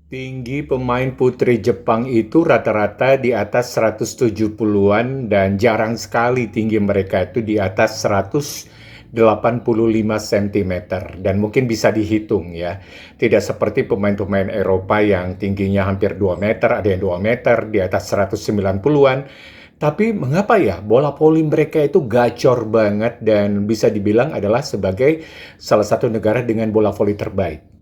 Tinggi pemain putri Jepang itu rata-rata di atas 170-an dan jarang sekali tinggi mereka itu di atas 185 cm dan mungkin bisa dihitung ya. Tidak seperti pemain-pemain Eropa yang tingginya hampir 2 meter, ada yang 2 meter di atas 190-an. Tapi mengapa ya bola voli mereka itu gacor banget dan bisa dibilang adalah sebagai salah satu negara dengan bola voli terbaik.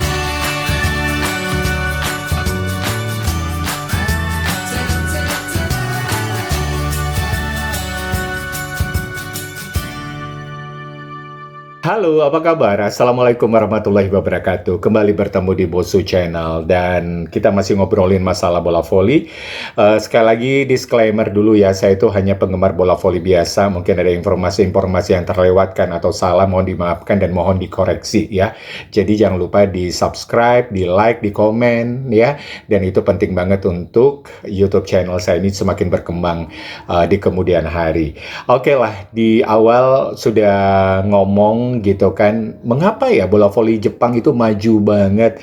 Halo, apa kabar? Assalamualaikum warahmatullahi wabarakatuh. Kembali bertemu di Bosu Channel dan kita masih ngobrolin masalah bola voli. Sekali lagi disclaimer dulu ya, saya itu hanya penggemar bola voli biasa. Mungkin ada informasi-informasi yang terlewatkan atau salah, mohon dimaafkan dan mohon dikoreksi ya. Jadi jangan lupa di subscribe, di like, di komen ya. Dan itu penting banget untuk YouTube channel saya ini semakin berkembang di kemudian hari. Oke lah, di awal sudah ngomong gitu kan, mengapa ya bola voli Jepang itu maju banget?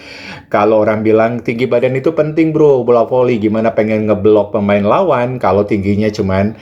Kalau orang bilang tinggi badan itu penting bro, bola voli gimana pengen ngeblok pemain lawan kalau tingginya cuman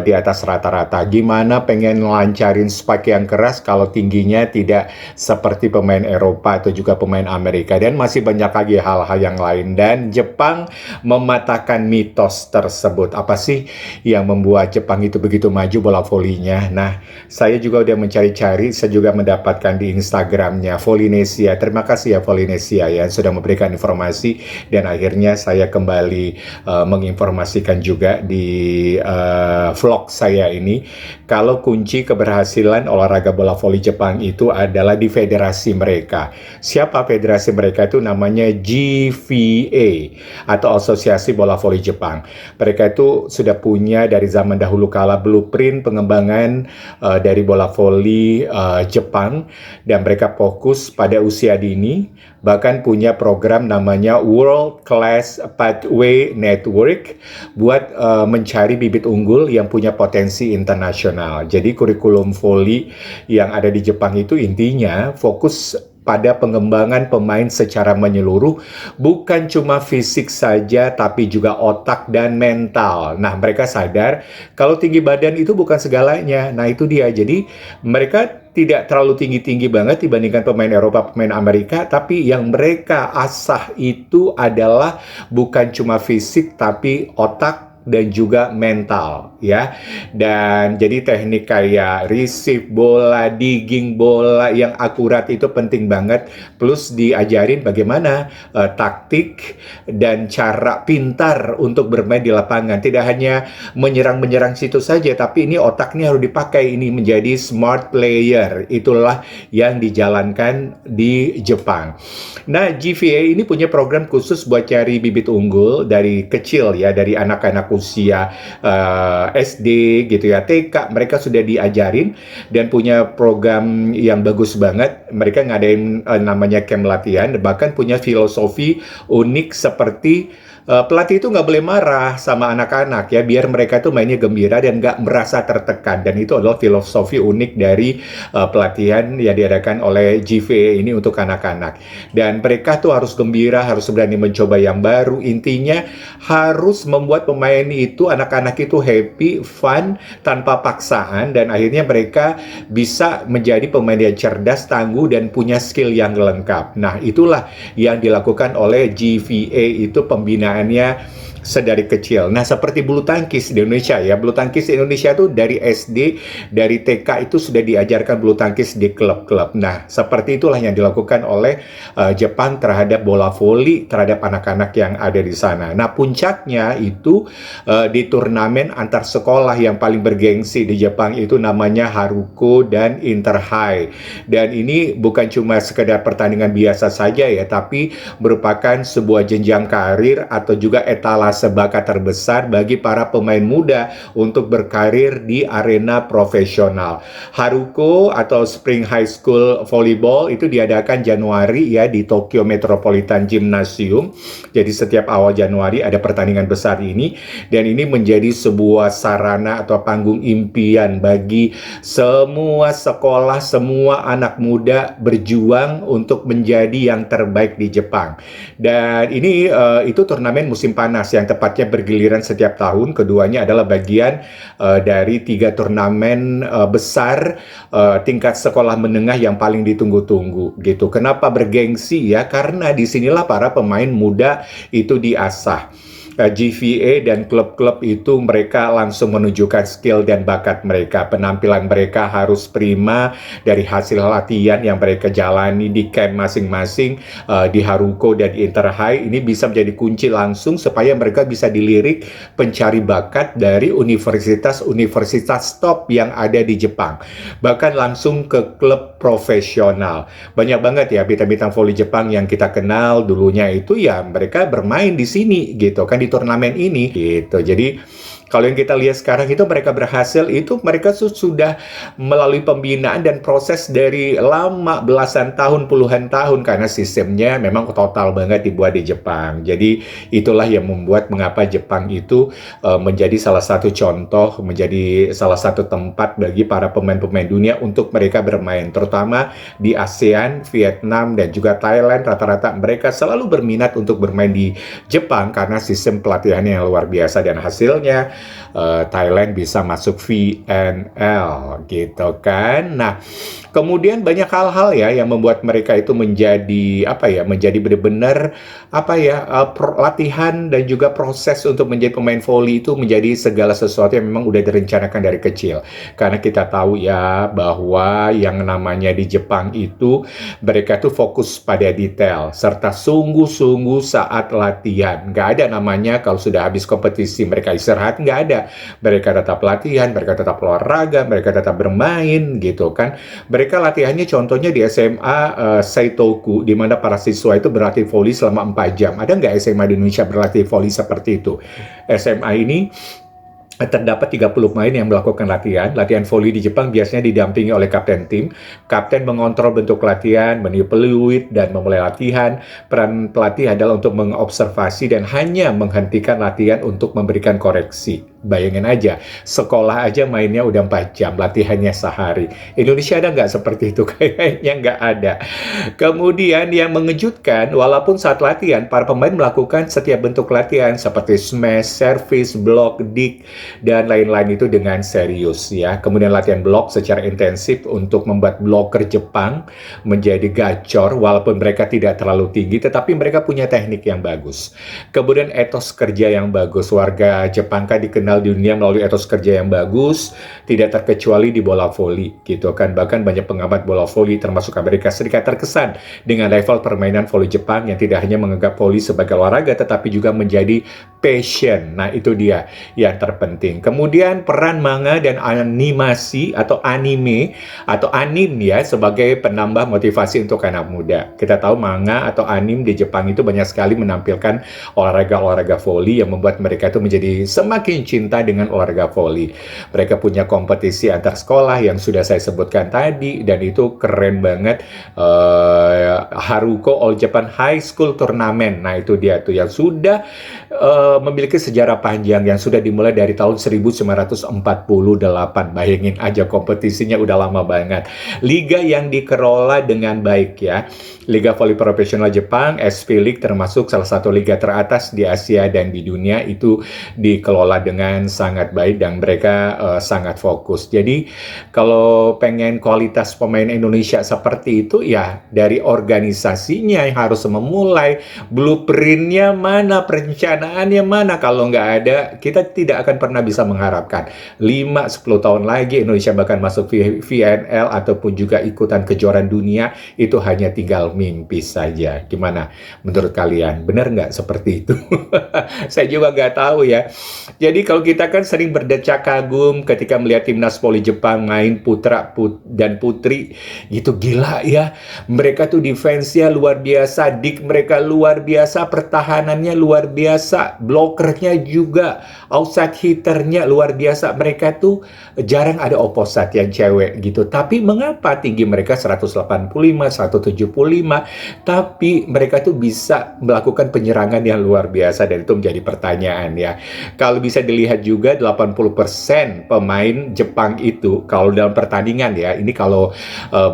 di atas rata-rata. Gimana pengen lancarin spike yang keras kalau tingginya tidak seperti pemain Eropa atau juga pemain Amerika. Dan masih banyak lagi hal-hal yang lain. Dan Jepang mematahkan mitos tersebut. Apa sih yang membuat Jepang itu begitu maju bola volinya? Nah, saya juga udah mencari-cari, saya juga mendapatkan di Instagramnya Volinesia. Terima kasih ya Volinesia ya sudah memberikan informasi dan akhirnya saya kembali menginformasikan juga di vlog saya ini kalau kunci keberhasilan olahraga bola voli Jepang itu adalah di federasi mereka. Siapa federasi mereka itu? Namanya GVA atau Asosiasi Bola Voli Jepang. Mereka itu sudah punya dari zaman dahulu kala blueprint pengembangan dari bola voli Jepang dan mereka fokus pada usia dini, bahkan punya program namanya World Class Pathway Network buat mencari bibit unggul yang punya potensi internasional. Jadi kurikulum voli yang ada di Jepang itu intinya fokus pada pengembangan pemain secara menyeluruh, bukan cuma fisik saja, tapi juga otak dan mental. Nah, mereka sadar kalau tinggi badan itu bukan segalanya. Nah, itu dia. Jadi, mereka tidak terlalu tinggi-tinggi banget dibandingkan pemain Eropa, pemain Amerika, tapi yang mereka asah itu adalah bukan cuma fisik, tapi otak dan juga mental ya. Dan jadi teknik kayak receive bola, digging bola yang akurat itu penting banget, plus diajarin bagaimana taktik dan cara pintar untuk bermain di lapangan. Tidak hanya menyerang situ saja, tapi ini otak ini harus dipakai, ini menjadi smart player. Itulah yang dijalankan di Jepang. Nah, GVA ini punya program khusus buat cari bibit unggul dari kecil ya, dari anak-anak usia SD gitu ya, TK, mereka sudah diajarin dan punya program yang bagus banget. Mereka ngadain namanya camp latihan, bahkan punya filosofi unik seperti pelatih itu nggak boleh marah sama anak-anak ya, biar mereka tuh mainnya gembira dan nggak merasa tertekan. Dan itu adalah filosofi unik dari pelatihan yang diadakan oleh GVA ini untuk anak-anak. Dan mereka tuh harus gembira, harus berani mencoba yang baru. Intinya harus membuat pemain itu, anak-anak itu happy, fun, tanpa paksaan. Dan akhirnya mereka bisa menjadi pemain yang cerdas, tangguh, dan punya skill yang lengkap. Nah, itulah yang dilakukan oleh GVA itu pembinaannya sedari kecil. Nah, seperti bulu tangkis di Indonesia ya. Bulu tangkis di Indonesia tuh dari SD, dari TK itu sudah diajarkan bulu tangkis di klub-klub. Nah, seperti itulah yang dilakukan oleh Jepang terhadap bola voli, terhadap anak-anak yang ada di sana. Nah, puncaknya itu di turnamen antar sekolah yang paling bergengsi di Jepang itu namanya Haruko dan Inter High. Dan ini bukan cuma sekedar pertandingan biasa saja ya, tapi merupakan sebuah jenjang karir atau juga etalase persentase bakat terbesar bagi para pemain muda untuk berkarir di arena profesional. Haruko atau Spring High School Volleyball itu diadakan Januari ya di Tokyo Metropolitan Gymnasium. Jadi setiap awal Januari ada pertandingan besar ini, dan ini menjadi sebuah sarana atau panggung impian bagi semua sekolah, semua anak muda berjuang untuk menjadi yang terbaik di Jepang. Dan ini itu turnamen musim panas yang tepatnya bergiliran setiap tahun. Keduanya adalah bagian dari 3 turnamen besar tingkat sekolah menengah yang paling ditunggu-tunggu gitu. Kenapa bergengsi ya? Karena disinilah para pemain muda itu diasah. GVA dan klub-klub itu mereka langsung menunjukkan skill dan bakat mereka. Penampilan mereka harus prima dari hasil latihan yang mereka jalani di camp masing-masing di Haruko dan di Inter High. Ini bisa menjadi kunci langsung supaya mereka bisa dilirik pencari bakat dari universitas-universitas top yang ada di Jepang. Bahkan langsung ke klub profesional. Banyak banget ya bintang-bintang voli Jepang yang kita kenal dulunya itu ya mereka bermain di sini gitu kan, di turnamen ini gitu. Jadi kalau yang kita lihat sekarang itu mereka berhasil, itu mereka sudah melalui pembinaan dan proses dari lama, belasan tahun, puluhan tahun, karena sistemnya memang total banget dibuat di Jepang. Jadi itulah yang membuat mengapa Jepang itu menjadi salah satu contoh, menjadi salah satu tempat bagi para pemain-pemain dunia untuk mereka bermain, terutama di ASEAN, Vietnam, dan juga Thailand. Rata-rata mereka selalu berminat untuk bermain di Jepang karena sistem pelatihannya yang luar biasa, dan hasilnya Thailand bisa masuk VNL gitu kan. Nah, kemudian banyak hal-hal ya yang membuat mereka itu menjadi menjadi benar-benar latihan dan juga proses untuk menjadi pemain voli itu menjadi segala sesuatu yang memang udah direncanakan dari kecil. Karena kita tahu ya bahwa yang namanya di Jepang itu mereka tuh fokus pada detail serta sungguh-sungguh saat latihan. Nggak ada namanya kalau sudah habis kompetisi mereka istirahat, nggak ada. Mereka tetap latihan, mereka tetap olahraga, mereka tetap bermain gitu kan. Mereka latihannya contohnya di SMA Seitoku, di mana para siswa itu berlatih voli selama 4 jam. Ada nggak SMA di Indonesia berlatih voli seperti itu? SMA ini terdapat 30 pemain yang melakukan latihan. Latihan voli di Jepang biasanya didampingi oleh kapten tim. Kapten mengontrol bentuk latihan, meniup peluit, dan memulai latihan. Peran pelatih adalah untuk mengobservasi dan hanya menghentikan latihan untuk memberikan koreksi. Bayangin aja, sekolah aja mainnya udah 4 jam, latihannya sehari. Indonesia ada nggak seperti itu? Kayaknya nggak ada. Kemudian yang mengejutkan, walaupun saat latihan, para pemain melakukan setiap bentuk latihan seperti smash, service, block, dig, dan lain-lain itu dengan serius ya. Kemudian latihan blok secara intensif untuk membuat bloker Jepang menjadi gacor, walaupun mereka tidak terlalu tinggi, tetapi mereka punya teknik yang bagus. Kemudian etos kerja yang bagus. Warga Jepang kan dikenal di dunia melalui etos kerja yang bagus, tidak terkecuali di bola voli gitu kan. Bahkan banyak pengamat bola voli termasuk Amerika Serikat terkesan dengan level permainan voli Jepang yang tidak hanya menganggap voli sebagai olahraga tetapi juga menjadi passion. Nah, itu dia yang terpenting. Kemudian peran manga dan animasi atau anime atau anim ya sebagai penambah motivasi untuk anak muda. Kita tahu manga atau anim di Jepang itu banyak sekali menampilkan olahraga-olahraga voli yang membuat mereka itu menjadi semakin cinta dengan olahraga voli. Mereka punya kompetisi antar sekolah yang sudah saya sebutkan tadi, dan itu keren banget. Haruko All Japan High School Tournament. Nah, itu dia tuh yang sudah memiliki sejarah panjang yang sudah dimulai dari tahun 1948. Bayangin aja, kompetisinya udah lama banget. Liga yang dikelola dengan baik ya. Liga Voli Profesional Jepang, SV League, termasuk salah satu liga teratas di Asia dan di dunia, itu dikelola dengan sangat baik dan mereka sangat fokus. Jadi kalau pengen kualitas pemain Indonesia seperti itu ya dari organisasinya yang harus memulai, blueprintnya mana, perencanaannya mana. Kalau nggak ada, kita tidak akan pernah pernah bisa mengharapkan 5-10 tahun lagi Indonesia bahkan masuk VNL ataupun juga ikutan kejuaraan dunia, itu hanya tinggal mimpi saja. Gimana menurut kalian? Benar nggak seperti itu? Saya juga nggak tahu ya. Jadi kalau kita kan sering berdecak kagum ketika melihat timnas voli Jepang main putra dan putri, gitu gila ya. Mereka tuh defense-nya luar biasa, dik mereka luar biasa, pertahanannya luar biasa, blokernya juga, outside hitternya luar biasa. Mereka tuh jarang ada opposite yang cewek gitu. Tapi mengapa tinggi mereka 185, 175, tapi mereka tuh bisa melakukan penyerangan yang luar biasa, dan itu menjadi pertanyaan ya. Kalau bisa dilihat juga 80% pemain Jepang itu kalau dalam pertandingan ya, ini kalau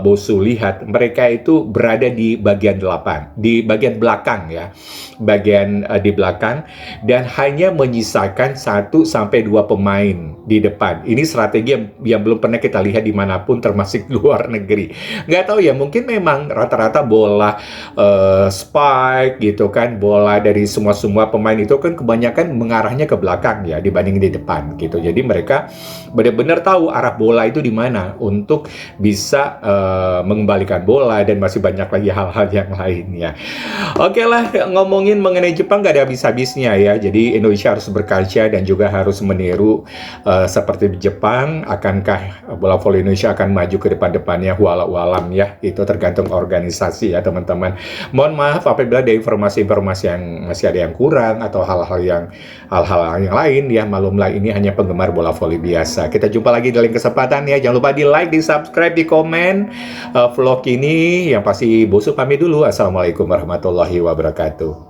Bosu lihat, mereka itu berada di bagian 8, di bagian belakang ya, bagian di belakang, dan hanya menyisakan 1-2 pemain di depan. Ini strategi yang belum pernah kita lihat dimanapun, termasuk luar negeri. Nggak tahu ya, mungkin memang rata-rata bola spike gitu kan, bola dari semua pemain itu kan kebanyakan mengarahnya ke belakang ya dibanding di depan gitu. Jadi mereka benar-benar tahu arah bola itu di mana untuk bisa mengembalikan bola, dan masih banyak lagi hal-hal yang lainnya. Oke lah, ngomongin mengenai Jepang gak ada habis-habisnya ya. Jadi Indonesia harus berkaca dan juga harus meniru seperti di Jepang. Akankah bola voli Indonesia akan maju ke depan-depannya? Walau alam ya, itu tergantung organisasi ya teman-teman. Mohon maaf apabila ada informasi-informasi yang masih ada yang kurang atau hal-hal yang lain ya. Maklumlah, ini hanya penggemar bola voli biasa. Kita jumpa lagi di lain kesempatan ya. Jangan lupa di like, di subscribe, di komen vlog ini. Yang pasti Bosu pamit dulu. Assalamualaikum warahmatullahi wabarakatuh.